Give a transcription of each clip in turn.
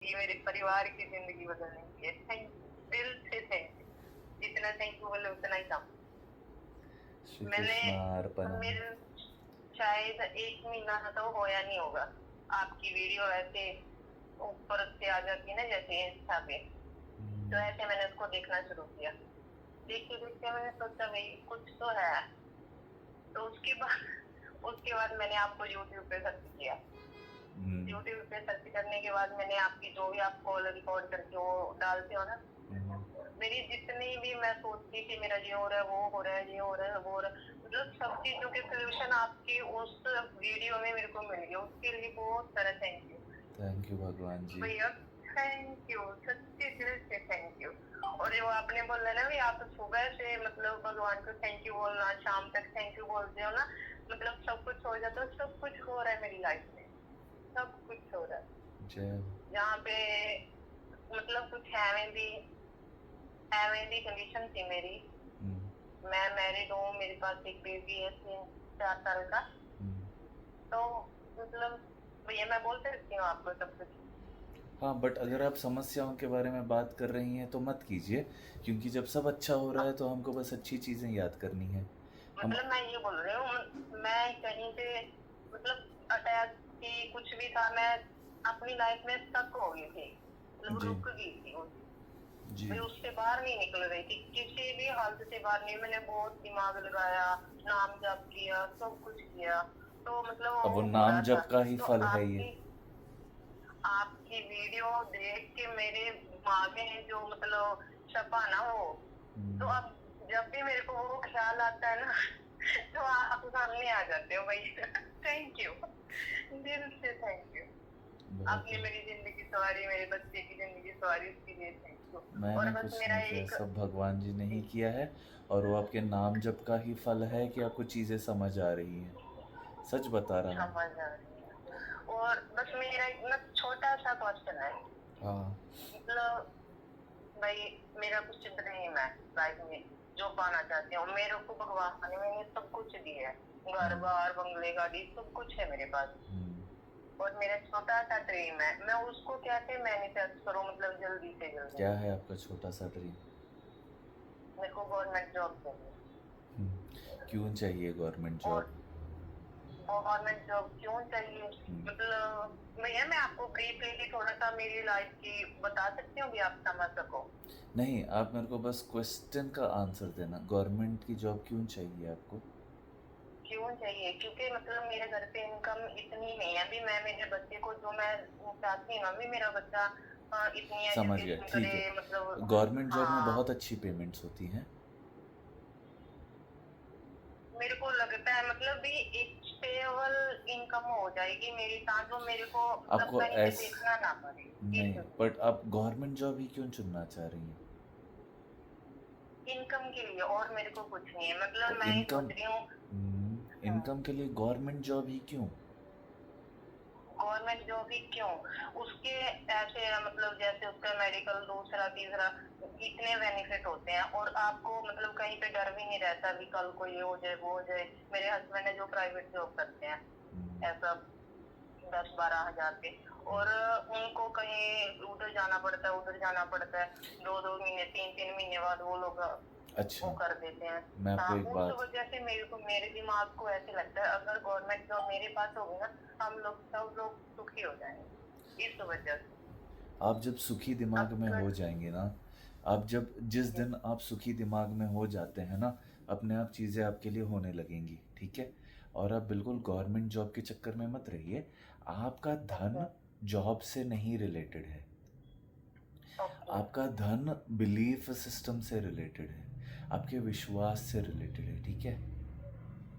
ये मेरे परिवार की ज़िंदगी बदलने की है। थैंक दिल से थैंक यू। जितना थैंक यू बोले उतना ही कम। श्री मैंने कृष्ण अर्पणम। मेरे शायद 1 महीना तो होया नहीं होगा। आपकी वीडियो ऐसे ऊपर से आ जाती है ना जैसे इंस्टा पे, तो ऐसे मैंने उसको देखना शुरू किया। देखते-देखते मैंने सोचा भई कुछ तो है। तो उसके बाद मैंने आपको यूट्यूब पे सर्च किया। यूट्यूब पे सर्च करने के बाद मैंने आपकी जो भी आप कॉल रिकॉर्ड करके वो डालते हो ना, मेरी जितनी भी मैं सोचती थी मेरा ये हो रहा है, वो हो रहा है, ये हो रहा है, वो हो रहा है, मतलब सब चीज़ों के सॉल्यूशन आपकी उस वीडियो में मेरे को मिल गए। उसके लिए बहुत सारा थैंक यू। थैंक यू भगवान जी। भैया थैंक यू, सच्चे दिल से थैंक यू। और जो आपने बोला ना भी आप सुबह से मतलब भगवान को थैंक यू बोलना, शाम तक थैंक यू बोलते हो ना, मतलब सब कुछ हो जाता है। सब कुछ हो रहा है मेरी लाइफ में, सब कुछ हो रहा है। जय हो। जहाँ पे मतलब कुछ हैवेंली कंडीशन थी मेरी। मैं मैरिड हूँ, मेरे पास एक बेबी है 3-4 साल का। तो मतलब भैया मैं बोल सकती हूँ आपको सब कुछ। हाँ, बट अगर आप समस्याओं के बारे में बात कर रही हैं तो मत कीजिए, क्योंकि जब सब अच्छा हो रहा है तो हमको बस अच्छी चीज़ें याद करनी है। हम मतलब मैं ये बोल रही हूँ, मैं कहीं पे मतलब अटैच थी, कुछ भी था, मैं अपनी लाइफ में स्टक हो गई थी, मतलब जी रुक गई थी वो। जी। मैं उससे बाहर नहीं निकल रही थी, किसी भी हालत से बाहर नहीं। मैंने बहुत दिमाग लगाया, नाम जप किया, सब कुछ किया, तो मतलब अब वो वो हो नाम रहा था। जप का ही तो फल है ये। आपकी आपकी वीडियो देख के मेरे दिमाग में जो मतलब छपा ना वो, तो अब जब भी मेरे को वो ख्याल आता है ना तो आप सामने आ जाते हो भैया। थैंक यू, दिल से थैंक यू। बहुत आपने मेरी जिंदगी सवारी, मेरे बच्चे की जिंदगी सवारी, उसके लिए थैंक यू। मैंने और बस कुछ मेरा नहीं किया, एक सब भगवान जी ने ही जी, किया है। और वो आपके नाम जप का ही फल है कि आपको चीज़ें समझ आ रही हैं। सच बता रहा हूँ। समझ आ रही है। और बस मेरा एक ना छोटा सा क्वेश्चन है, हाँ। मतलब भाई मेरा कुछ ड्रीम है लाइफ में, जो पाना चाहती हूँ। मेरे को भगवान ने मैंने सब कुछ दिया है, घर बार बंगले गाड़ी सब कुछ है मेरे पास। और मेरा छोटा सा ड्रीम है, मैं उसको कैसे मैनिफेस्ट करूँ, मतलब जल्दी से जल्दी। क्या है आपका छोटा सा ड्रीम? मेरे को गवर्नमेंट जॉब चाहिए। क्यों चाहिए गवर्नमेंट और जॉब? गवर्नमेंट जॉब क्यों चाहिए, मतलब भैया मैं आपको ब्रीफली थोड़ा सा मेरी लाइफ की बता सकती हूँ, भी आप समझ सको। नहीं, आप मेरे को बस क्वेश्चन का आंसर देना, गवर्नमेंट की जॉब क्यों चाहिए आपको? क्यों चाहिए क्योंकि मतलब मेरे घर पे इनकम इतनी नहीं है। अभी मैं मेरे बच्चे को जो मैं चाहती हूँ ना, अभी मेरा बच्चा इतनी समझ गया, एजुकेशन ठीक करे, है। मतलब गवर्नमेंट जॉब में हाँ। बहुत अच्छी पेमेंट्स होती हैं। मेरे को लगता है मतलब भी एक स्टेबल इनकम हो जाएगी मेरी, ताकि मेरे को मतलब आपको कहीं पे ऐस देखना ना पड़े। नहीं, इसलिए बट आप गवर्नमेंट जॉब ही क्यों चुनना चाह रही हैं? इनकम के लिए, और मेरे को कुछ नहीं है, तो मतलब मैं ही इनकम सोच रही हूँ। इनकम के लिए गवर्नमेंट जॉब ही क्यों? गवर्नमेंट जॉब ही क्यों, उसके ऐसे मतलब जैसे उसका मेडिकल दूसरा तीसरा इतने बेनिफिट होते हैं, और आपको मतलब कहीं पे डर भी नहीं रहता भी कल को ये हो जाए वो हो जाए। मेरे हस्बैंड है जो प्राइवेट जॉब करते हैं, ऐसा 10-12 हजार पे, और उनको कहीं उधर जाना पड़ता है, उधर जाना पड़ता है, 2-2 महीने 3-3 महीने बाद वो लोग वो अच्छा, कर देते हैं। मैं हाँ, आपको एक उस बात वजह से मेरे दिमाग को ऐसे लगता है अगर गवर्नमेंट जॉब मेरे पास होगी ना, हम लोग सब लोग सुखी हो जाएंगे इस वजह से। आप जब सुखी दिमाग में अगर हो जाएंगे ना, आप जब जिस दिन आप सुखी दिमाग में हो जाते हैं ना, अपने आप चीज़ें आपके लिए होने लगेंगी, ठीक है? और आप बिल्कुल गवर्नमेंट जॉब के चक्कर में मत रहिए। आपका ओके धन जॉब से नहीं रिलेटेड है। ओके। आपका धन बिलीफ सिस्टम से रिलेटेड है, आपके विश्वास से रिलेटेड है, ठीक है?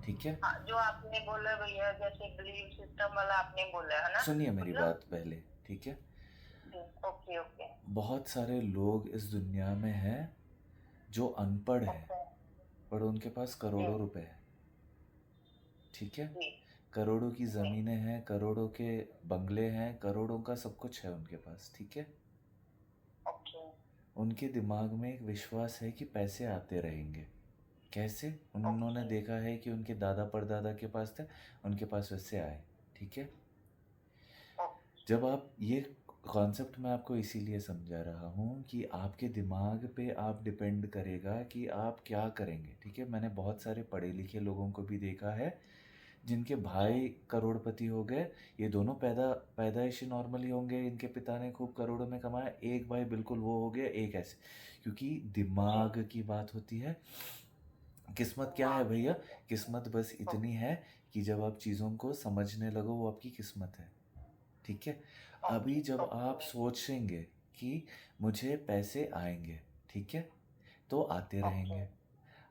ठीक है? हाँ, जो आपने बोला भैया जैसे बिलीव सिस्टम वाला आपने बोला है ना, सुनिए मेरी मतलब बात पहले, ठीक है? ओके ओके बहुत सारे लोग इस दुनिया में हैं जो अनपढ़ हैं, ओके। पर उनके पास जी करोड़ों रुपए हैं, ठीक है? जी करोड़ों की जी। ज़मीनें हैं, करोड़ों के बंगले हैं, करोड़ों का सब कुछ है उनके पास, ठीक है? ओके उनके दिमाग में एक विश्वास है कि पैसे आते रहेंगे। कैसे? उन्होंने ओके देखा है कि उनके दादा परदादा के पास थे, उनके पास वैसे आए, ठीक है? ओके। जब आप ये कॉन्सेप्ट मैं आपको इसीलिए समझा रहा हूँ कि आपके दिमाग पे आप डिपेंड करेगा कि आप क्या करेंगे, ठीक है? मैंने बहुत सारे पढ़े लिखे लोगों को भी देखा है जिनके जी। भाई करोड़पति हो गए। ये दोनों पैदाइशी नॉर्मल ही होंगे, इनके पिता ने खूब करोड़ों में कमाया, एक भाई बिल्कुल वो हो गया, एक ऐसे। क्योंकि जी। दिमाग की बात होती है। किस्मत क्या है दिमाग भैया? ठीक है। किस्मत बस इतनी है कि जब आप चीज़ों को समझने लगो वो आपकी किस्मत है, ठीक है? अभी ओके जब ओके। आप सोचेंगे कि मुझे पैसे आएंगे, ठीक है, तो आते ओके। रहेंगे।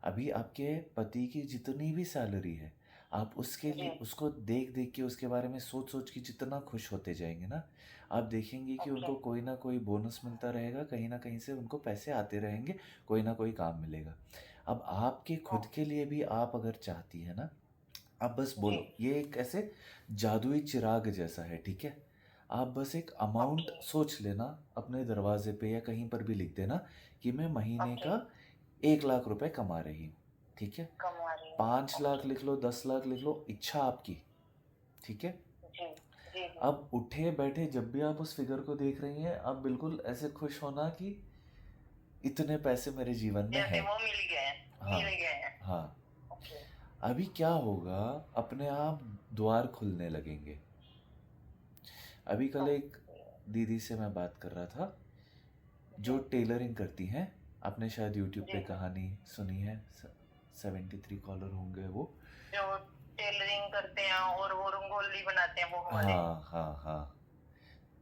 अभी आपके पति की जितनी भी सैलरी है, आप उसके जी। लिए उसको देख देख के उसके बारे में सोच सोच के जितना खुश होते जाएंगे ना, आप देखेंगे कि ओके। उनको कोई ना कोई बोनस मिलता रहेगा, कहीं ना कहीं से उनको पैसे आते रहेंगे, कोई ना कोई काम मिलेगा। अब आपके खुद के लिए भी आप अगर चाहती है ना, आप बस जी। बोलो, ये एक ऐसे जादुई चिराग जैसा है, ठीक है? आप बस एक अमाउंट ओके सोच लेना, अपने दरवाजे पे या कहीं पर भी लिख देना कि मैं महीने ओके। का 1 लाख रुपए कमा रही हूँ, ठीक है? कमा रही हूँ। 5 लाख ओके। लिख लो, 10 लाख लिख लो, इच्छा आपकी, ठीक है? जी। जी जी। अब उठे बैठे जब भी आप उस फिगर को देख रही हैं, आप बिल्कुल ऐसे खुश होना कि इतने पैसे मेरे जीवन में जैसे हैं। वो मिल गए हैं। हाँ, मिल गए हैं। हाँ। ओके। अभी क्या होगा, अपने आप द्वार खुलने लगेंगे। अभी कल एक ओके। दीदी से मैं बात कर रहा था जी जो टेलरिंग करती हैं। आपने शायद यूट्यूब जी। पे कहानी सुनी है, 73 कॉलर होंगे वो। जो टेलरिंग करते हैं और वो रंगोली बनाते हैं वो वाले। हाँ, हाँ, हाँ।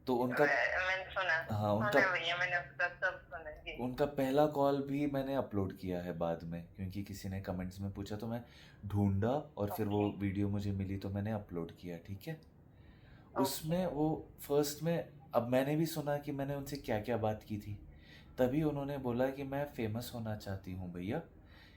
तो उनका, मैंने सुना। हाँ, सुना है भैया, मैंने उसका सब सुना है। जी। उनका पहला कॉल भी मैंने अपलोड किया है बाद में, क्योंकि किसी ने कमेंट्स में पूछा तो मैं ढूंढा और फिर वो ओके वीडियो मुझे मिली तो मैंने अपलोड किया, ठीक है? ओके। उसमें वो फर्स्ट में, अब मैंने भी सुना कि मैंने उनसे क्या क्या बात की थी। तभी उन्होंने बोला कि मैं फेमस होना चाहती हूँ भैया,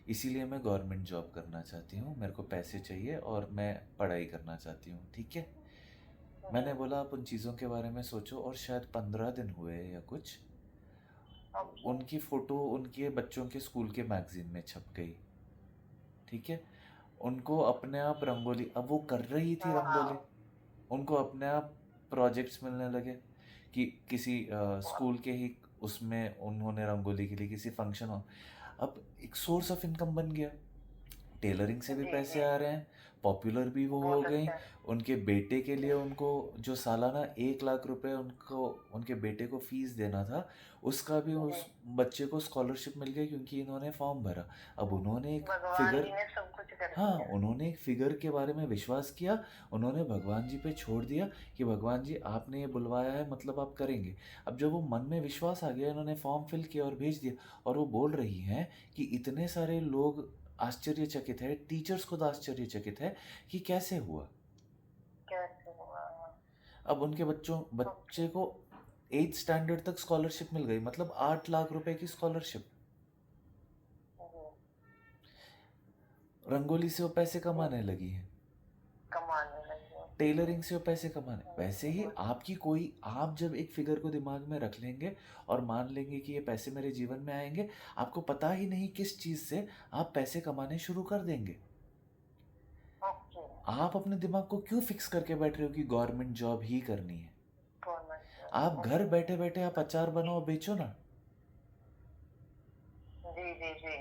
इसीलिए मैं गवर्नमेंट जॉब करना चाहती हूँ, मेरे को पैसे चाहिए और मैं पढ़ाई करना चाहती हूँ, ठीक है? जी। मैंने बोला आप उन चीज़ों के बारे में सोचो, और शायद 15 दिन हुए या कुछ, ओके। उनकी फ़ोटो उनके बच्चों के स्कूल के मैगज़ीन में छप गई, ठीक है? उनको अपने आप रंगोली, अब वो कर रही थी रंगोली, वाह। उनको अपने आप प्रोजेक्ट्स मिलने लगे कि किसी स्कूल के ही उसमें उन्होंने रंगोली के लिए किसी फंक्शन हो, अब एक सोर्स ऑफ इनकम बन गया। टेलरिंग से भी जी पैसे जी। आ रहे हैं, पॉपुलर भी वो हो बहुत गई। अच्छा है। उनके बेटे के लिए उनको जो सालाना 1 लाख रुपए उनको उनके बेटे को फीस देना था, उसका भी जी। उस बच्चे को स्कॉलरशिप मिल गया क्योंकि इन्होंने फॉर्म भरा। अब उन्होंने एक भगवान फिगर, जी ने सब कुछ कर हाँ, दिया। उन्होंने एक फिगर के बारे में विश्वास किया, उन्होंने भगवान जी पे छोड़ दिया कि भगवान जी आपने ये बुलवाया है मतलब आप करेंगे। अब जब वो मन में विश्वास आ गया, इन्होंने फॉर्म फिल किया और भेज दिया, और वो बोल रही हैं कि इतने सारे लोग आश्चर्यचकित है, टीचर्स खुद आश्चर्यचकित है कि कैसे हुआ। कैसे हुआ। अब उनके ओके। बच्चे को 8th स्टैंडर्ड तक स्कॉलरशिप मिल गई, मतलब 8 लाख रुपए की स्कॉलरशिप। जी रंगोली से वो पैसे जी। कमाने लगी है, कमाने लगे। टेलरिंग से वो पैसे कमाने। वैसे ही आपकी कोई, आप जब एक फिगर को दिमाग में रख लेंगे और मान लेंगे कि ये पैसे मेरे जीवन में आएंगे, आपको पता ही नहीं किस चीज़ से आप पैसे कमाने शुरू कर देंगे। ओके। आप अपने दिमाग को क्यों फिक्स करके बैठ रहे हो कि गवर्नमेंट जॉब ही करनी है? गवर्नमेंट। आप घर ओके। बैठे बैठे आप अचार बनाओ, बेचो ना। जी जी जी।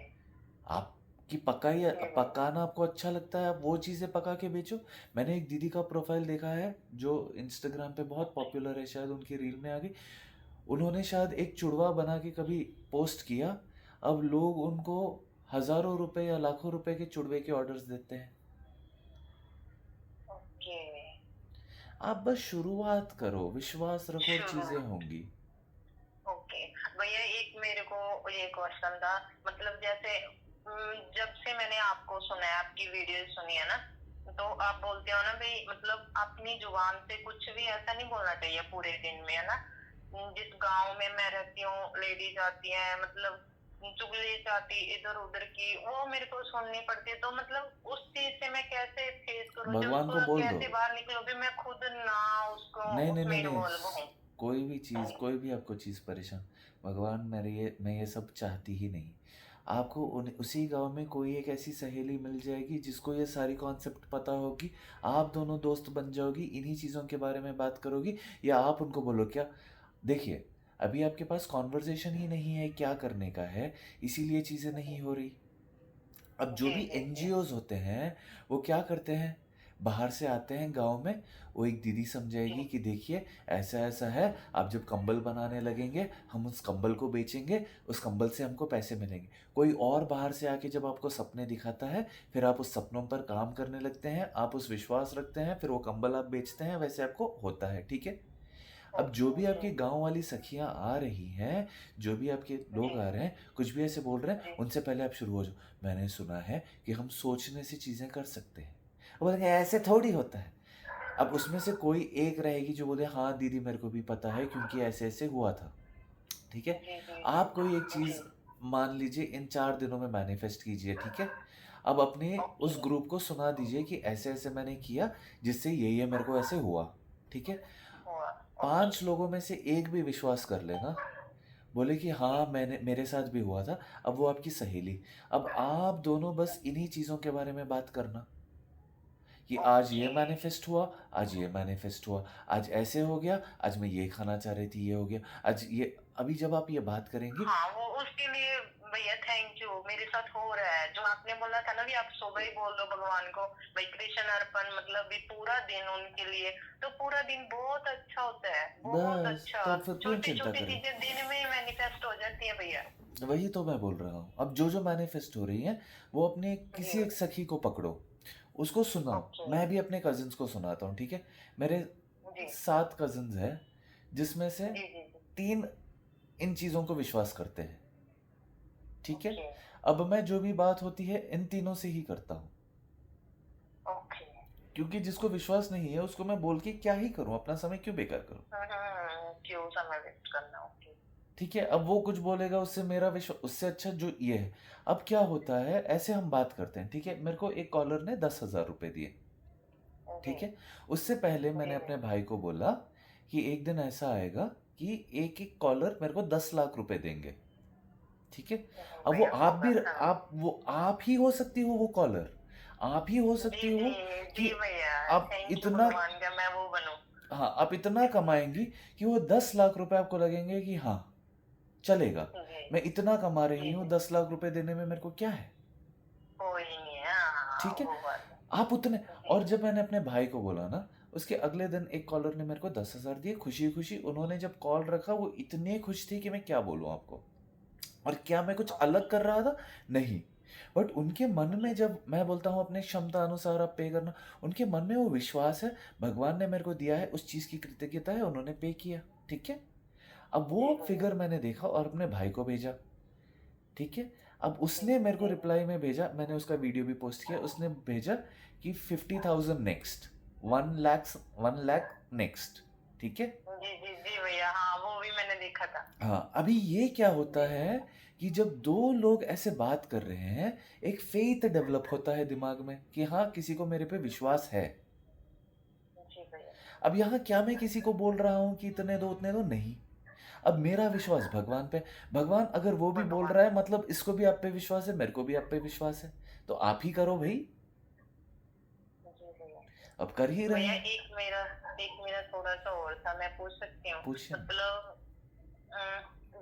आपकी पकाई, जी जी। पकाना आपको अच्छा लगता है, आप वो चीज़ें पका के बेचो। मैंने एक दीदी का प्रोफाइल देखा है जो इंस्टाग्राम पे बहुत ओके। पॉपुलर है, शायद उनकी रील में आ गई। उन्होंने शायद एक चुड़वा बना के कभी पोस्ट किया, अब लोग उनको हज़ारों रुपए या लाखों रुपए के चुड़वे के ऑर्डर्स देते हैं। ओके। आप बस शुरुआत करो, विश्वास रखो और शुरू। चीज़ें होंगी। ओके। भैया एक मेरे को ये क्वेश्चन था। मतलब जैसे जब से मैंने आपको सुना है, आपकी वीडियो सुनी है ना, तो आप बोलते हो ना भाई, मतलब अपनी जुबान से कुछ भी ऐसा नहीं बोलना चाहिए पूरे दिन में, है ना। जिस गांव में मैं रहती हूँ, लेडीज आती हैं, मतलब चुगली चाटी इधर उधर की, वो मेरे को सुननी पड़ती है। तो मतलब उस चीज से मैं कैसे फेस करूँ, जब भगवान को उसको बोल दो। कैसे बाहर निकलोगे, मैं खुद ना उसको नहीं, नहीं, उसमें नहीं, नहीं, इन्वॉल्व हूँ। कोई भी चीज़, कोई भी आपको चीज़ परेशान, भगवान, मैं ये सब चाहती ही नहीं। आपको उसी गांव में कोई एक ऐसी सहेली मिल जाएगी जिसको ये सारी कॉन्सेप्ट पता होगी, आप दोनों दोस्त बन जाओगी, इन्हीं चीज़ों के बारे में बात करोगी, या आप उनको बोलो क्या, देखिए, अभी आपके पास कॉन्वर्सेशन ही नहीं है, क्या करने का है, इसीलिए चीज़ें नहीं हो रही। अब जो जी भी जी जी एनजीओज़ होते हैं, वो क्या करते हैं, बाहर से आते हैं गाँव में, वो एक दीदी समझाएगी जी कि देखिए ऐसा-ऐसा है, आप जब कंबल बनाने लगेंगे, हम उस कंबल को बेचेंगे, उस कंबल से हमको पैसे मिलेंगे। कोई और बाहर से आके जब आपको सपने दिखाता है, फिर आप उस सपनों पर काम करने लगते हैं, आप उस विश्वास रखते हैं, फिर वो कंबल आप बेचते हैं, वैसे आपको होता है, ठीक है? अब जो ओके भी जी आपकी गाँव वाली सखियाँ आ रही हैं, जो भी आपके लोग जी आ रहे हैं, कुछ भी ऐसे बोल रहे हैं, जी उनसे पहले आप शुरू हो जाओ। मैंने सुना है कि हम सोचने से चीज़ें कर सकते हैं। वो बोलेंगे ऐसे थोड़ी होता है। अब उसमें से कोई एक रहेगी जो बोले हाँ दीदी मेरे को भी पता है क्योंकि ऐसे-ऐसे हुआ था। ठीक है? जी जी जी आप कोई एक जी चीज़ मान लीजिए इन 4 दिनों में मैनिफेस्ट कीजिए, ठीक है? अब अपने ओके उस ग्रुप को सुना दीजिए कि ऐसे-ऐसे मैंने किया जिससे ये मेरे को ऐसे हुआ। ठीक है? हुआ ओके 5 लोगों में से एक भी विश्वास कर लेना, बोले कि जी हाँ मैंने मेरे साथ भी हुआ था, अब वो आपकी सहेली। अब आप दोनों बस इन्हीं चीज़ों के बारे में बात करना कि आज ये ओके मैनिफेस्ट हुआ, आज ये मैनिफेस्ट हुआ, आज ऐसे हो गया, आज मैं ये खाना चाह रही थी, ये हो गया, आज ये। अभी जब आप ये बात करेंगी, हाँ वो उसके लिए भैया थैंक यू मेरे साथ हो रहा है जो आपने बोला था ना भी आप सुबह ही बोल दो भगवान को भाई कृष्ण अर्पण मतलब भी पूरा दिन उनके लिए तो पूरा दिन बहुत अच्छा होता है बहुत बस अच्छा तो फिर क्यों छोटी चिंता छोटी करें? चीजें दिन में ही मैनिफेस्ट हो जाती है भैया वही तो मैं बोल रहा हूँ। अब जो मैनिफेस्ट हो रही हैं, वो अपने जी किसी एक सखी को पकड़ो, उसको सुनाओ। ओके मैं भी अपने कज़िन्स को सुनाता हूँ, ठीक है? मेरे जी 7 कज़िन्स हैं, जिसमें से जी जी जी 3 इन चीज़ों को विश्वास करते हैं, ठीक है? ओके अब मैं जो भी बात होती है, इन तीनों से ही करता हूँ, ओके क्योंकि जिसको विश्वास नहीं है, उसको मैं बोल के क्या ही करूँ? अपना समय क्यों बेकार करूँ? क्यों समय वेस्ट करना ओके ठीक है? अब वो कुछ बोलेगा, उससे मेरा उससे अच्छा जो ये है। अब क्या होता है, ऐसे हम बात करते हैं, ठीक है? मेरे को एक कॉलर ने 10,000 रुपए दिए। जी ठीक है? उससे पहले जी मैंने जी अपने भाई को बोला कि एक दिन ऐसा आएगा कि एक-एक कॉलर मेरे को 10 लाख रुपए देंगे। ठीक है? अब वो भैया आप होगा भी हाँ आप ही हो सकती हो वो कॉलर। आप ही हो जी सकती हो जी कि जी भैया आप थैंक यू इतना। भगवान का मैं वो बनूं हाँ, आप इतना कमाएँगी कि वो 10 लाख रुपए आपको लगेंगे कि हाँ, चलेगा। जी मैं इतना कमा रही जी हूँ, जी 10 लाख रुपए देने में मेरे को क्या है? कोई नहीं है हाँ ठीक है? वो बात है आप उतने। जी और जब मैंने अपने भाई को बोला ना, उसके अगले दिन एक कॉलर ने मेरे को 10,000 दिए खुशी-खुशी। उन्होंने जब कॉल रखा, वो इतने खुश थे कि मैं क्या बोलूँ आपको। और क्या मैं कुछ ओके अलग कर रहा था? नहीं। बट उनके मन जी में जब मैं बोलता हूँ अपने क्षमता अनुसार आप पे करना, उनके मन में वो विश्वास है, भगवान ने मेरे को दिया है, उस चीज़ की कृतज्ञता है, उन्होंने पे किया, ठीक है? अब जी वो भैया फिगर मैंने देखा और अपने भाई को भेजा, ठीक है? अब जी उसने मेरे को जी रिप्लाई में भेजा, मैंने उसका वीडियो भी पोस्ट किया, उसने भेजा कि 50,000 नेक्स्ट, 1 लाख नेक्स्ट, ठीक है? जी जी जी भैया हाँ वो भी मैंने देखा था हाँ, अभी ये क्या होता जी है कि जब 2 लोग ऐसे बात कर रहे हैं, एक फ़ेथ डेवलप होता है दिमाग में कि हाँ, किसी को मेरे पे विश्वास है। जी भैया अब यहाँ क्या मैं किसी को बोल रहा हूँ कि इतने दो, उतने दो? नहीं। अब मेरा विश्वास भगवान पे। भगवान अगर वो भी बोल भगवान रहा है, मतलब इसको भी आप पे विश्वास है, मेरे को भी आप पे विश्वास है। तो आप ही करो भई, जी भैया अब कर ही रहे भैया हैं। एक मेरा थोड़ा सा और था मैं पूछ सकती हूँ पूछिए ना। मतलब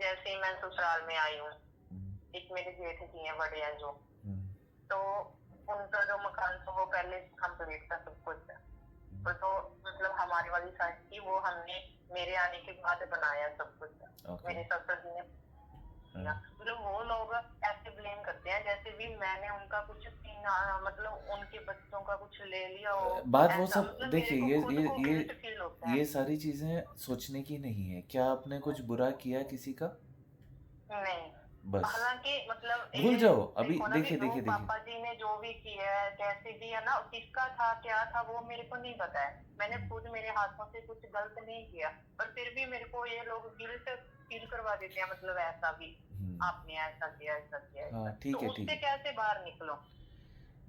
जैसे ही मैं ससुराल में आई हूँ हुँ, एक मेरे जेठ जी हैं बड़े हैं जो हुँ, तो उनका जो मकान था वो पहले कंप्लीट था सब कुछ हुँ, तो मतलब हमारी वाली साइड थी वो हमने मेरे आने के बाद बनाया सब कुछ ओके। मेरे ससुर जी ने किया हाँ। मतलब वो लोग ऐसे ब्लेम करते हैं जैसे भी मैंने उनका कुछ छीना मतलब उनके बच्चों का कुछ ले लिया हो बात वो ऐसा सब मतलब मेरे देखिए, को ये खुद ये को ये गिल्ट फील होता है ये सारी चीज़ें सोचने की नहीं है। क्या आपने कुछ बुरा किया किसी का? नहीं बस, हालांकि मतलब भूल ये जाओ। अभी देखो ना भी देखिए, वो देखिए, देखिए। पापा जी ने जो भी किया है कैसे भी है ना किसका था क्या था वो मेरे को नहीं पता है मैंने हुँ, खुद मेरे हाथों से कुछ गलत नहीं किया पर फिर भी मेरे को ये लोग गिल्ट फील करवा देते हैं मतलब ऐसा भी हुँ। आपने ऐसा किया ऐसा हाँ, तो ठीक है, ठीक उससे है। कैसे बाहर निकलो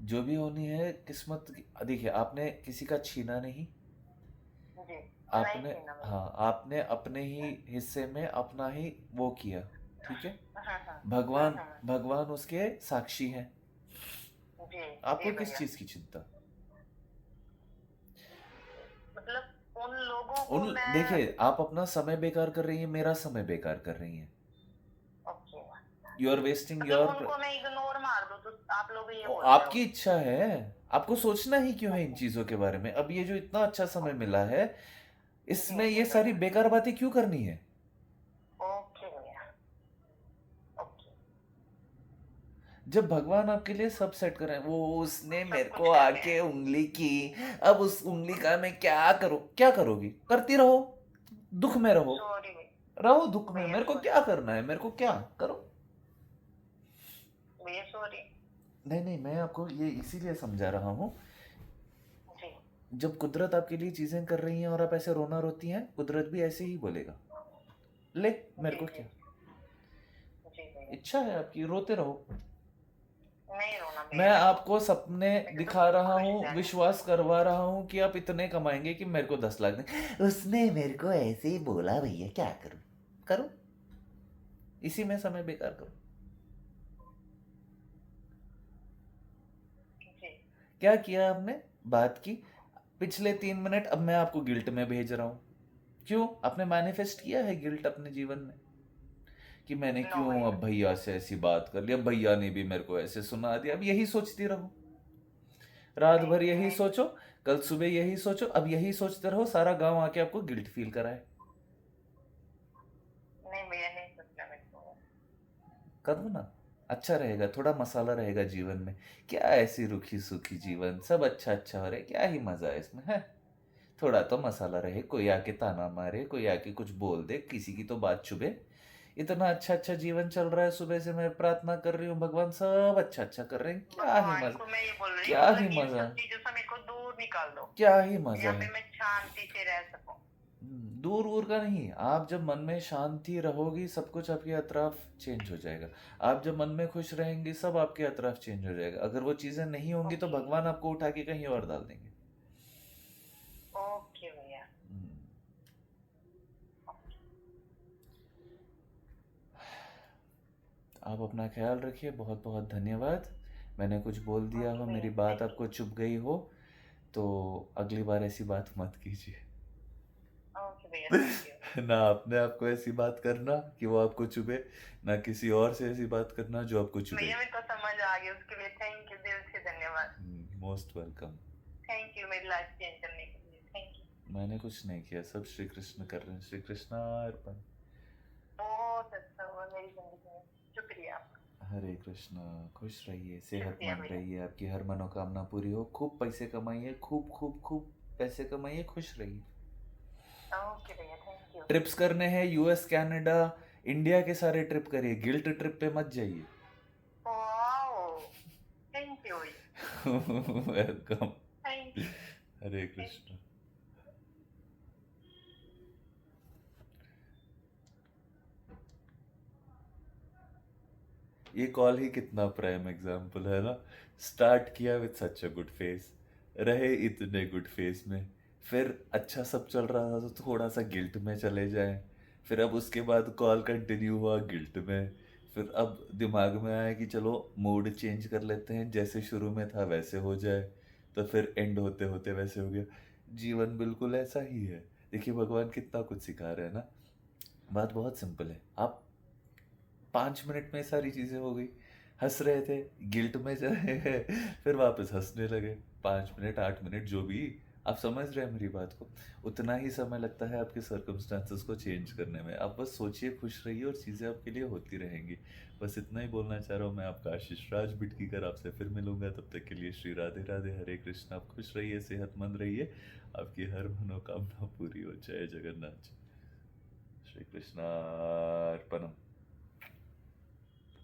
जो भी होनी है किस्मत की। देखिए, आपने किसी का छीना नहीं। जी नहीं आपने, थी ना मेरे हाँ, आपने अपने ही हिस्से में अपना ही वो किया, ठीक है? हम्म, भगवान हम्म, भगवान उसके साक्षी हैं। जी जी आपको किस भैया चीज़ की चिंता? मतलब उन लोगों को उन मैं देखिए, आप अपना समय बेकार कर रही हैं, मेरा समय बेकार कर रही हैं। ओके, यू आर वेस्टिंग मतलब योर उनको मैं इग्नोर मार दूं तो आप लोग ये ओ, बोल रहे आपकी हो? इच्छा है। आपको सोचना ही क्यों है इन ओके। चीजों के बारे में? अब ये जो इतना अच्छा समय मिला है, जी इसमें जी ये सारी भैया। बेकार बातें क्यों करनी है? ओके भैया। ओके। जब भगवान आपके लिए सब सेट कर रहे हैं, वो उसने सब मेरे कुछ को कर रहे आके हैं। उंगली की, अब उस उंगली का मैं क्या करूं? क्या करोगी? करती रहो, दुख में रहो। सॉरी रहो दुख में, भैया, मेरे को सॉरी क्या करना है? मेरे को क्या करो? भैया, सॉरी। नहीं नहीं, मैं आपको ये इसीलिए समझा रहा हूँ। जी जब कुदरत आपके लिए चीजें कर रही हैं और आप ऐसे रोना रोती हैं, कुदरत भी ऐसे ही बोलेगा, ले मेरे जी को जी। क्या। जी भैया। इच्छा है आपकी, रोते रहो। नहीं रोना मैं भैया, आपको सपने मेरे को तो दिखा रहा खुश हूँ, रहना है। विश्वास करवा रहा हूँ कि आप इतने कमाएंगे कि मेरे को 10 लाख दें। उसने मेरे को ऐसे ही बोला, भैया क्या करूं? करो, इसी में समय बेकार करो। जी। क्या किया आपने? बात की पिछले 3 मिनट, अब मैं आपको गिल्ट में भेज रहा हूँ। क्यों? आपने मैनिफेस्ट किया है गिल्ट अपने जीवन में कि मैंने नो क्यों भैया। अब भैया से ऐसी बात कर ली, अब भैया ने भी मेरे को ऐसे सुना दिया। अब यही सोचती रहो, रात नहीं भर भैया, यही नहीं सोचो, कल सुबह यही सोचो, अब यही सोचते रहो, सारा गांव आके आपको गिल्ट फील कराए। नहीं भैया, नहीं सोचना मेरे को। करो ना, अच्छा रहेगा, थोड़ा मसाला रहेगा जीवन में। क्या ऐसी रुखी सूखी जीवन, सब अच्छा अच्छा हो रहा है, क्या ही मजा है इसमें है? थोड़ा तो मसाला रहे, कोई आके ताना मारे, कोई आके कुछ बोल दे, किसी की तो बात चुभे। इतना अच्छा अच्छा जीवन चल रहा है, सुबह से मैं प्रार्थना कर रही हूँ, भगवान सब अच्छा अच्छा कर रहे हैं, क्या ही भगवान मजा। को मैं ये बोल रही हूँ, क्या ही मतलब इन मजा, सब चीजों से मेरे को दूर निकाल दो, क्या ही मजा यहाँ है। पे मैं शांति से रह सकूं। दूर दूर का नहीं, आप जब मन में शांति रहोगी, सब कुछ आपके अतराफ चेंज हो जाएगा। आप जब मन में खुश रहेंगी, सब आपके अतराफ चेंज हो जाएगा। अगर वो चीजें नहीं होंगी तो ओके। भगवान आपको उठा के कहीं और डाल देंगे। ओके भैया। हम्म, आप अपना ख्याल रखिए, बहुत बहुत धन्यवाद। मैंने कुछ बोल दिया ओके हो, मेरी भैया, बात थैंक यू। आपको चुभ गई हो, तो अगली बार ऐसी बात मत कीजिए। ओके भैया, थैंक यू। ना आपने आपको ऐसी बात करना कि वो आपको चुभे, ना किसी और से ऐसी बात करना जो आपको चुभे। भैया मेरे को समझ आ गया, उसके लिए थैंक यू, दिल से धन्यवाद। Most welcome. थैंक यू मेरी लाइफ चेंज करने के लिए, थैंक यू। मैंने कुछ नहीं किया, सब श्री कृष्ण कर रहे हैं, श्री कृष्ण अर्पण। बहुत अच्छा हुआ मेरी जिंदगी में, शुक्रिया आपका। हरे कृष्णा। खुश रहिए, शुक्रिया सेहतमंद भैया। रहिए, आपकी हर मनोकामना पूरी हो, खूब पैसे कमाइए, खूब खूब खूब पैसे कमाइए, खुश रहिए। ओके भैया, थैंक यू। ट्रिप्स करने हैं, यूएस कनाडा इंडिया के सारे ट्रिप करिए, गिल्ट ट्रिप पे मत जाइए। वाओ, थैंक यू भैया। Welcome. Thank you. Hare thank Krishna. ये कॉल ही कितना प्राइम एग्जाम्पल है ना। स्टार्ट किया with such a good face, रहे इतने गुड फेस में, फिर अच्छा सब चल रहा था तो थोड़ा सा गिल्ट में चले जाएं, फिर अब उसके बाद कॉल कंटिन्यू हुआ गिल्ट में, फिर अब दिमाग में आया कि चलो मूड चेंज कर लेते हैं, जैसे शुरू में था वैसे हो जाए, तो फिर एंड होते होते वैसे हो गया। जीवन बिल्कुल ऐसा ही है। देखिए भगवान कितना कुछ सिखा रहे हैं ना। बात बहुत सिंपल है, आप 5 मिनट में सारी चीज़ें हो गई। हंस रहे थे, गिल्ट में चले गए, फिर वापस हंसने लगे। 5 मिनट 8 मिनट जो भी, आप समझ रहे हैं मेरी बात को। उतना ही समय लगता है आपके सर्कमस्टांसेस को चेंज करने में। आप बस सोचिए, खुश रहिए और चीज़ें आपके लिए होती रहेंगी। बस इतना ही बोलना चाह रहा हूँ। मैं आपका आशीष राज बिटकीकर आपसे फिर मिलूंगा, तब तक के लिए श्री राधे राधे, हरे कृष्ण। आप खुश रहिए, सेहतमंद रहिए, आपकी हर मनोकामना पूरी हो। जय जगन्नाथ जी। श्री कृष्णार्पणम।